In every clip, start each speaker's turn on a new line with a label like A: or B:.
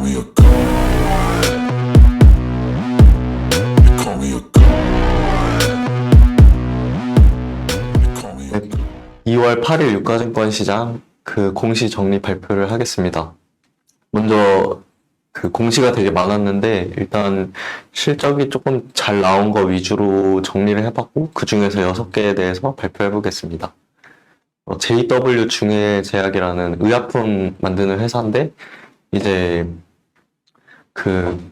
A: me a god. They call me a god. They call me a god.
B: 2월 8일 유가증권 시장 그 공시 정리 발표를 하겠습니다. 먼저 그 공시가 되게 많았는데 일단 실적이 조금 잘 나온 거 위주로 정리를 해봤고 그 중에서 6개에 대해서 발표해 보겠습니다. JW 중해제약이라는 의약품 만드는 회사인데 이제 그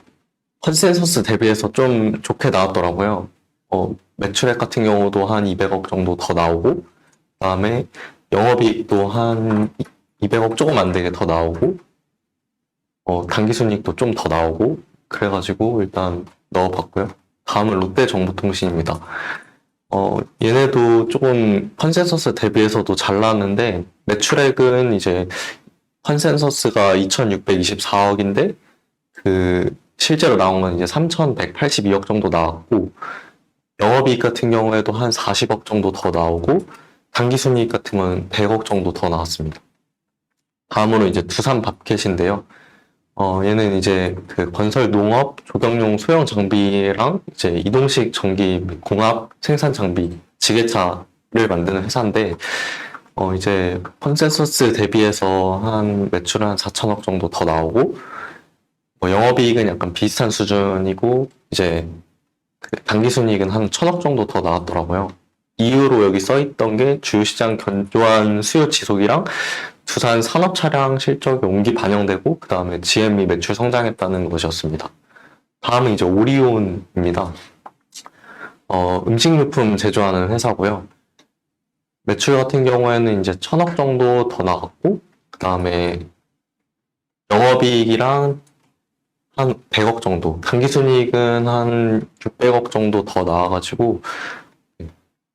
B: 컨센서스 대비해서 좀 좋게 나왔더라고요. 매출액 같은 경우도 한 200억 정도 더 나오고 그다음에 영업이익도 한 200억 조금 안 되게 더 나오고 당기순이익도 좀 더 나오고 그래가지고 일단 넣어봤고요. 다음은 롯데정보통신입니다. 얘네도 조금 컨센서스 대비해서도 잘 나왔는데 매출액은 이제 컨센서스가 2,624억인데 그 실제로 나온 건 이제 3,182억 정도 나왔고 영업이익 같은 경우에도 한 40억 정도 더 나오고 당기순이익 같은 건 100억 정도 더 나왔습니다. 다음으로 이제 두산밥켓인데요. 얘는 이제 그 건설 농업 조경용 소형 장비랑 이제 이동식 전기 및 공합 생산 장비 지게차를 만드는 회사인데 이제 컨센서스 대비해서 한 매출은 한 4천억 정도 더 나오고 영업이익은 약간 비슷한 수준이고 이제 그 당기순이익은 한 1,000억 정도 더 나왔더라고요. 이유로 여기 써있던 게 주요시장 견조한 수요 지속이랑 두산 산업차량 실적이 옹기 반영되고 그 다음에 GM이 매출 성장했다는 것이었습니다. 다음은 이제 오리온입니다. 음식료품 제조하는 회사고요. 매출 같은 경우에는 이제 1,000억 정도 더 나갔고 그 다음에 영업이익이랑 한 100억 정도, 당기순이익은 한 600억 정도 더 나와가지고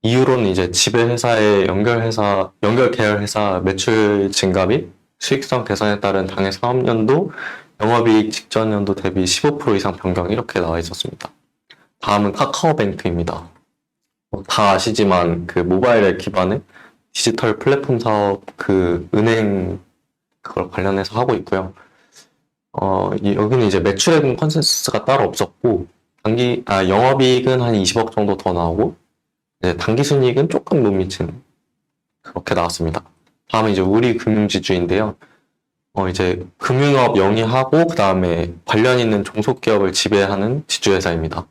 B: 이유로는 이제 지배회사의 연결 계열회사 매출 증가 및 수익성 개선에 따른 당해 사업연도, 영업이익 직전 연도 대비 15% 이상 변경 이렇게 나와 있었습니다. 다음은 카카오뱅크입니다. 다 아시지만 그 모바일에 기반의 디지털 플랫폼 사업 그 은행 그걸 관련해서 하고 있고요. 여기는 이제 매출액은 컨센서스가 따로 없었고 영업이익은 한 20억 정도 더 나오고 당기순이익은 조금 못 미친 그렇게 나왔습니다. 다음은 이제 우리금융지주인데요. 이제 금융업 영위하고 그 다음에 관련 있는 종속기업을 지배하는 지주회사입니다.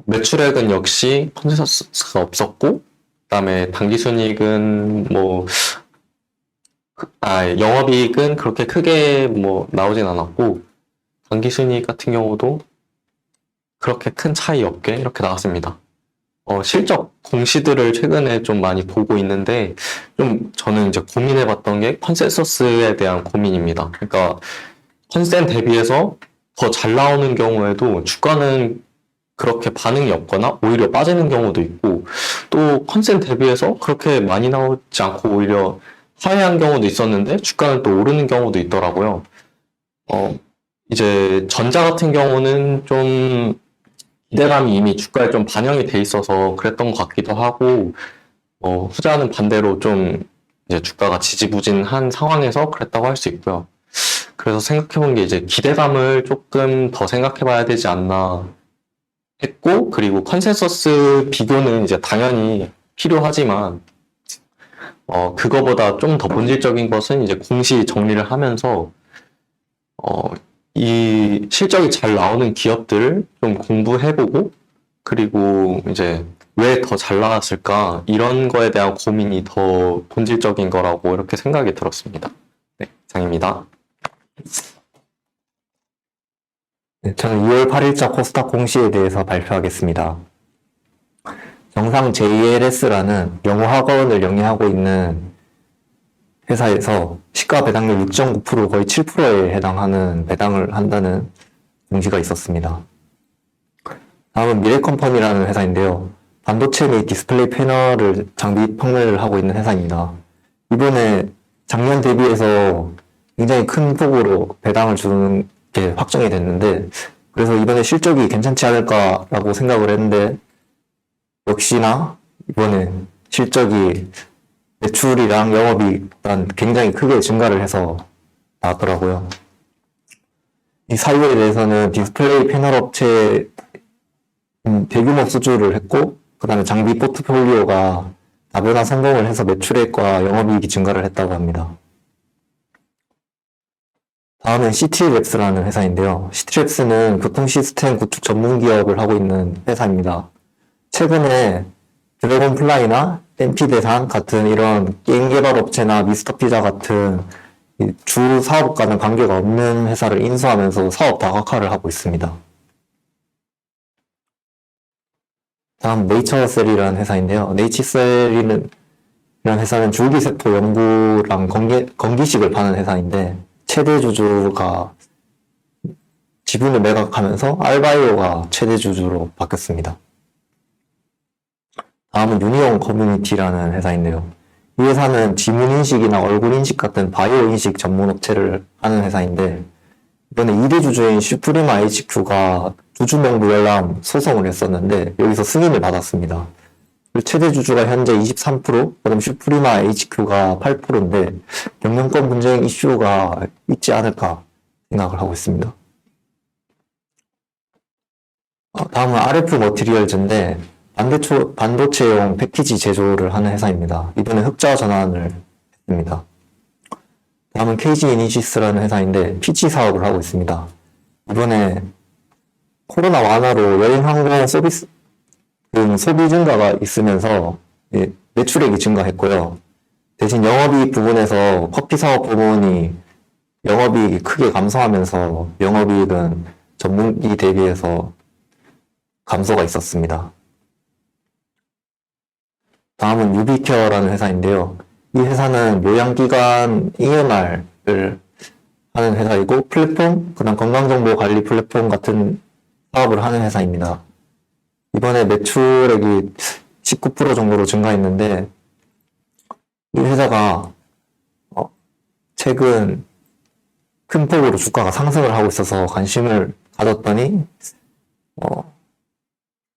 B: 매출액은 역시 컨센서스가 없었고 그 다음에 당기순이익은 영업이익은 그렇게 크게 나오진 않았고 당기순이익 같은 경우도 그렇게 큰 차이 없게 이렇게 나왔습니다. 실적 공시들을 최근에 좀 많이 보고 있는데 좀 저는 이제 고민해봤던 게 컨센서스에 대한 고민입니다. 그러니까 컨센 대비해서 더 잘 나오는 경우에도 주가는 그렇게 반응이 없거나 오히려 빠지는 경우도 있고 또 컨센 대비해서 그렇게 많이 나오지 않고 오히려 하회한 경우도 있었는데 주가는 또 오르는 경우도 있더라고요. 이제 전자 같은 경우는 좀 기대감이 이미 주가에 좀 반영이 돼 있어서 그랬던 것 같기도 하고 후자는 반대로 좀 이제 주가가 지지부진한 상황에서 그랬다고 할 수 있고요. 그래서 생각해본 게 이제 기대감을 조금 더 생각해봐야 되지 않나 했고 그리고 컨센서스 비교는 이제 당연히 필요하지만 그거보다 좀 더 본질적인 것은 이제 공시 정리를 하면서 이 실적이 잘 나오는 기업들을 좀 공부해보고 그리고 이제 왜 더 잘 나왔을까 이런 거에 대한 고민이 더 본질적인 거라고 이렇게 생각이 들었습니다. 네, 이상입니다.
C: 네, 저는 2월 8일자 코스닥 공시에 대해서 발표하겠습니다. 정상 JLS라는 영어 학원을 영위하고 있는 회사에서 시가 배당률 6.9% 거의 7%에 해당하는 배당을 한다는 공시가 있었습니다. 다음은 미래컴퍼니라는 회사인데요. 반도체 및 디스플레이 패널을 장비 판매를 하고 있는 회사입니다. 이번에 작년 대비해서 굉장히 큰 폭으로 배당을 주는 게 확정이 됐는데 그래서 이번에 실적이 괜찮지 않을까라고 생각을 했는데 역시나 이번에 실적이 매출이랑 영업이익 굉장히 크게 증가를 해서 나왔더라고요. 이 사유에 대해서는 디스플레이 패널 업체 대규모 수주를 했고, 그 다음에 장비 포트폴리오가 다변화 성공을 해서 매출액과 영업이익이 증가를 했다고 합니다. 다음은 시티랩스라는 회사인데요. 시티랩스는 교통 시스템 구축 전문 기업을 하고 있는 회사입니다. 최근에 드래곤플라이나 엠피대산 같은 이런 게임 개발 업체나 미스터 피자 같은 주 사업과는 관계가 없는 회사를 인수하면서 사업 다각화를 하고 있습니다. 다음 네이처셀이라는 회사인데요. 네이처셀이라는 회사는 줄기세포 연구랑 건기식을 파는 회사인데 최대 주주가 지분을 매각하면서 알바이오가 최대 주주로 바뀌었습니다. 다음은 유니온 커뮤니티라는 회사인데요. 이 회사는 지문인식이나 얼굴인식 같은 바이오 인식 전문 업체를 하는 회사인데 이번에 2대 주주인 슈프리마 HQ가 주주명부 열람 소송을 했었는데 여기서 승인을 받았습니다. 최대 주주가 현재 23%, 그럼 슈프리마 HQ가 8%인데 경영권 분쟁 이슈가 있지 않을까 생각을 하고 있습니다. 다음은 RF 머티리얼즈인데 반도체용 패키지 제조를 하는 회사입니다. 이번에 흑자 전환을 했습니다. 다음은 KG 이니시스라는 회사인데 PC 사업을 하고 있습니다. 이번에 코로나 완화로 여행 항공 서비스 등 소비 증가가 있으면서 매출액이 증가했고요. 대신 영업이익 부분에서 커피 사업 부문이 영업이익이 크게 감소하면서 영업이익은 전분기 대비해서 감소가 있었습니다. 다음은 유비케어라는 회사인데요. 이 회사는 요양기관 EMR을 하는 회사이고 플랫폼, 그다음 건강정보 관리 플랫폼 같은 사업을 하는 회사입니다. 이번에 매출액이 19% 정도로 증가했는데 이 회사가 최근 큰 폭으로 주가가 상승을 하고 있어서 관심을 가졌더니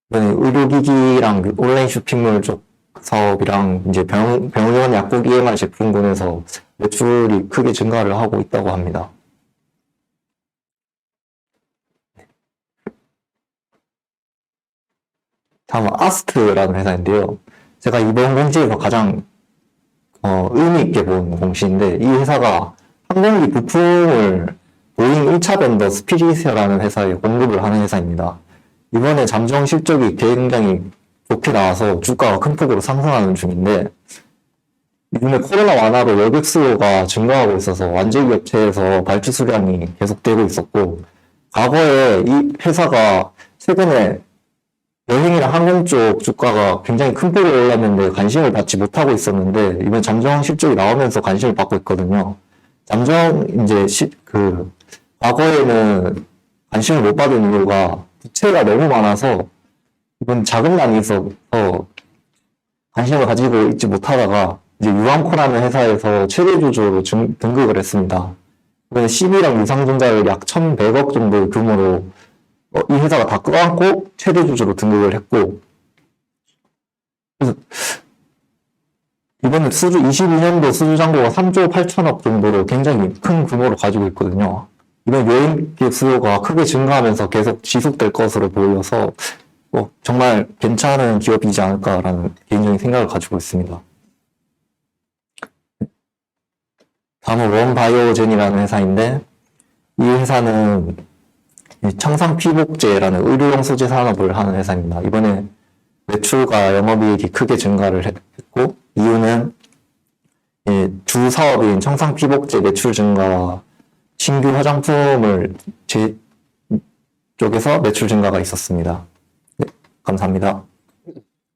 C: 이번에 의료기기랑 온라인 쇼핑몰 쪽 사업이랑 이제 병원 약국 EMR 제품군에서 매출이 크게 증가를 하고 있다고 합니다. 다음은 아스트라는 회사인데요. 제가 이번 공시에서 가장 의미 있게 본 공시인데 이 회사가 항공기 부품을 보잉 1차 벤더 스피릿이라는 회사에 공급을 하는 회사입니다. 이번에 잠정 실적이 굉장히 좋게 나와서 주가가 큰 폭으로 상승하는 중인데 이번에 코로나 완화로 여객 수요가 증가하고 있어서 완제기 업체에서 발주 수량이 계속되고 있었고 과거에 이 회사가 최근에 여행이나 항공 쪽 주가가 굉장히 큰 폭으로 올랐는데 관심을 받지 못하고 있었는데 이번 잠정 실적이 나오면서 관심을 받고 있거든요. 잠정 과거에는 관심을 못 받은 이유가 부채가 너무 많아서 이번 자금난이 있어서 관심을 가지고 있지 못하다가 이제 유암코라는 회사에서 최대 주주로 등극을 했습니다. 이번에 CB랑 유상증자를 약 1,100억 정도의 규모로 이 회사가 다 끌어안고 최대 주주로 등극을 했고 그래서 이번에 22년도 수주 잔고가 3조 8천억 정도로 굉장히 큰 규모로 가지고 있거든요. 이번 여행객 수요가 크게 증가하면서 계속 지속될 것으로 보여서 정말 괜찮은 기업이지 않을까라는 개인적인 생각을 가지고 있습니다. 다음은 원바이오젠이라는 회사인데 이 회사는 청산 피복제라는 의료용 소재 산업을 하는 회사입니다. 이번에 매출과 영업이익이 크게 증가를 했고 이유는 주 사업인 청산 피복제 매출 증가와 신규 화장품을 쪽에서 매출 증가가 있었습니다. 네, 감사합니다.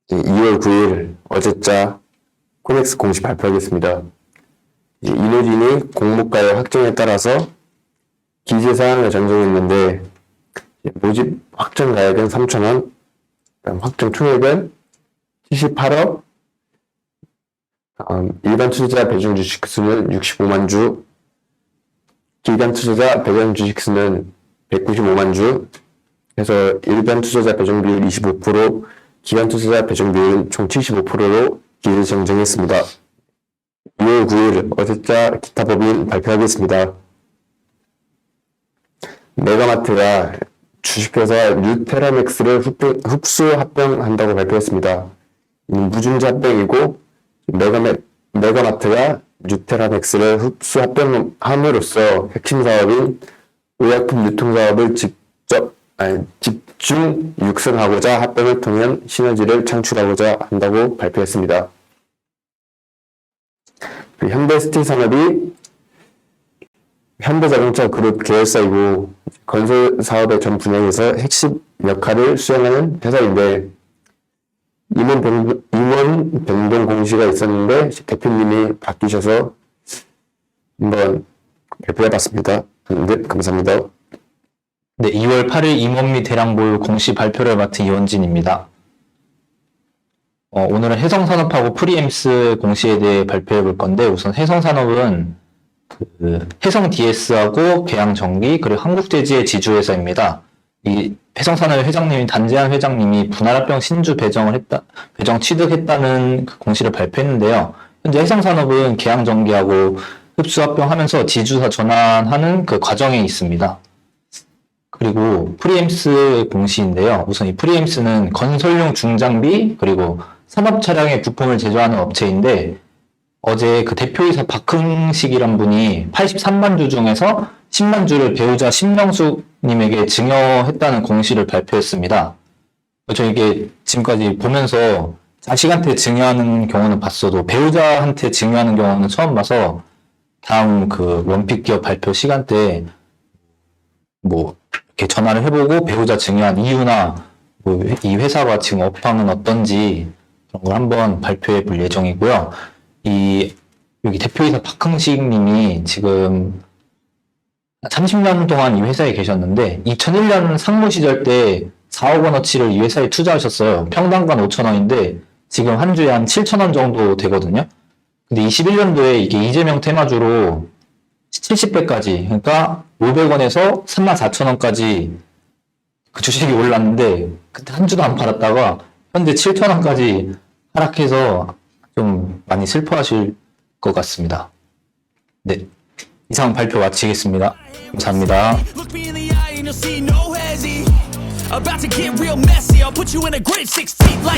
D: 2월 9일 어제자 코넥스 공시 발표하겠습니다. 이노진이 공모가의 확정에 따라서 기재 사항을 전송했는데 모집 확정 가액은 3,000원, 확정 총액은 78억, 일반 투자자 배정 주식 수는 65만 주, 기관 투자자 배정 주식 수는 195만 주, 그래서 일반 투자자 배정 비율 25%, 기관 투자자 배정 비율은 총 75%로 기재 정정했습니다. 2월 9일 어제자 기타 법인 발표하겠습니다. 메가마트가 주식회사 뉴테라맥스를 흡수 합병한다고 발표했습니다. 이는 무중자 합병이고 메가마트가 뉴테라맥스를 흡수 합병함으로써 핵심 사업인 의약품 유통 사업을 집중 육성하고자 합병을 통한 시너지를 창출하고자 한다고 발표했습니다. 현대스틸산업이 현대자동차 그룹 계열사이고 건설 사업의 전 분야에서 핵심 역할을 수행하는 회사인데 임원 변동 공시가 있었는데 대표님이 바뀌셔서 한번 발표해봤습니다. 네, 감사합니다.
E: 네, 2월 8일 임원 및 대량보유 공시 발표를 맡은 이원진입니다. 오늘은 해성산업하고 프리엠스 공시에 대해 발표해 볼 건데, 우선 해성산업은 해성 DS하고 계양전기 그리고 한국재지의 지주회사입니다. 이 해성산업의 회장님인 단재한 회장님이 분할합병 신주 배정 취득했다는 그 공시를 발표했는데요. 현재 해성산업은 계양전기하고 흡수합병하면서 지주사 전환하는 그 과정에 있습니다. 그리고 프리엠스 공시인데요. 우선 이 프리엠스는 건설용 중장비 그리고 산업 차량의 부품을 제조하는 업체인데, 어제 그 대표이사 박흥식이란 분이 83만 주 중에서 10만 주를 배우자 신명숙님에게 증여했다는 공시를 발표했습니다. 저 이게 지금까지 보면서 자식한테 증여하는 경우는 봤어도 배우자한테 증여하는 경우는 처음 봐서, 다음 그 원픽 기업 발표 시간대에 뭐 이렇게 전화를 해보고 배우자 증여한 이유나 뭐 이 회사가 지금 업황은 어떤지 그런 걸 한번 발표해 볼 예정이고요. 여기 대표이사 박흥식 님이 지금 30년 동안 이 회사에 계셨는데, 2001년 상무 시절 때 4억 원어치를 이 회사에 투자하셨어요. 평당간 5,000원인데, 지금 한 주에 한 7,000원 정도 되거든요. 근데 21년도에 이게 이재명 테마주로 70배까지, 그러니까 500원에서 34,000원까지 그 주식이 올랐는데, 그때 한 주도 안 팔았다가 현재 7,000원까지 하락해서 좀 많이 슬퍼하실 것 같습니다. 네, 이상 발표 마치겠습니다. 감사합니다.
F: Look me in the eye and you'll see no hesi. About to get real messy. I'll put you in a grave 6 feet like